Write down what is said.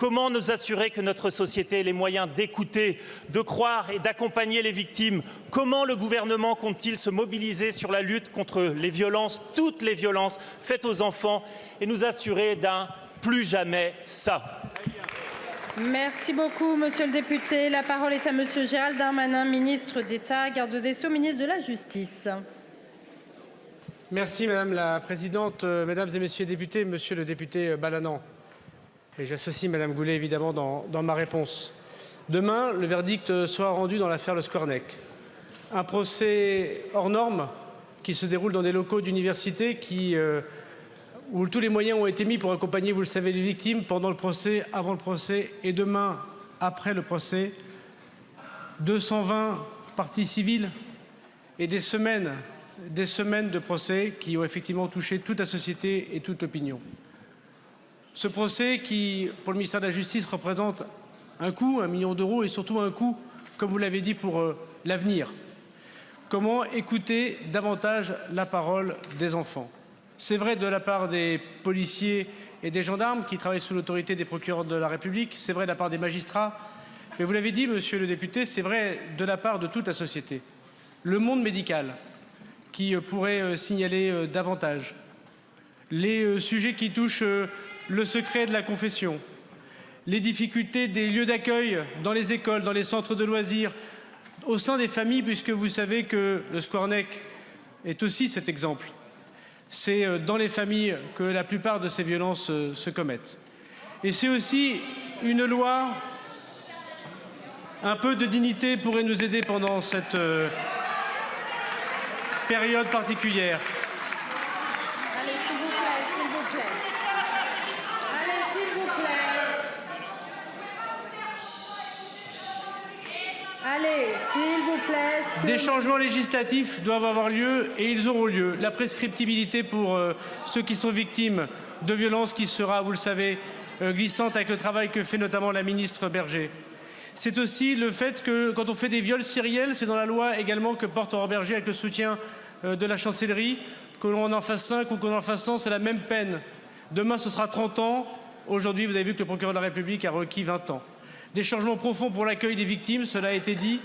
Comment nous assurer que notre société ait les moyens d'écouter, de croire et d'accompagner les victimes? Comment le gouvernement compte-t-il se mobiliser sur la lutte contre les violences, toutes les violences faites aux enfants, et nous assurer d'un plus jamais ça? Merci beaucoup, monsieur le député. La parole est à monsieur Gérald Darmanin, ministre d'État, garde des Sceaux, ministre de la Justice. Merci Madame la Présidente, Mesdames et Messieurs les députés, Monsieur le député Balanant. Et j'associe Madame Goulet évidemment dans ma réponse. Demain, le verdict sera rendu dans l'affaire Le Squarnec. Un procès hors norme qui se déroule dans des locaux d'université où tous les moyens ont été mis pour accompagner, vous le savez, les victimes pendant le procès, avant le procès et demain, après le procès. 220 parties civiles et des semaines de procès qui ont effectivement touché toute la société et toute l'opinion. Ce procès qui, pour le ministère de la Justice, représente un coût, 1 million d'euros, et surtout un coût, comme vous l'avez dit, pour l'avenir. Comment écouter davantage la parole des enfants? C'est vrai de la part des policiers et des gendarmes qui travaillent sous l'autorité des procureurs de la République, c'est vrai de la part des magistrats, mais vous l'avez dit, monsieur le député, c'est vrai de la part de toute la société. Le monde médical qui pourrait signaler davantage. Les sujets qui touchent le secret de la confession, les difficultés des lieux d'accueil dans les écoles, dans les centres de loisirs, au sein des familles, puisque vous savez que le Squarnec est aussi cet exemple. C'est dans les familles que la plupart de ces violences se commettent. Et c'est aussi une loi. Un peu de dignité pourrait nous aider pendant cette période particulière. Allez, s'il vous plaît, s'il vous plaît. Allez, s'il vous plaît. Allez, s'il vous plaît. Des changements législatifs doivent avoir lieu et ils auront lieu. La prescriptibilité pour ceux qui sont victimes de violences qui sera, vous le savez, glissante avec le travail que fait notamment la ministre Berger. C'est aussi le fait que quand on fait des viols sériels, c'est dans la loi également que porte Aurore Berger avec le soutien de la chancellerie, que l'on en fasse 5 ou qu'on en fasse 100, c'est la même peine. Demain, ce sera 30 ans. Aujourd'hui, vous avez vu que le procureur de la République a requis 20 ans. Des changements profonds pour l'accueil des victimes, cela a été dit.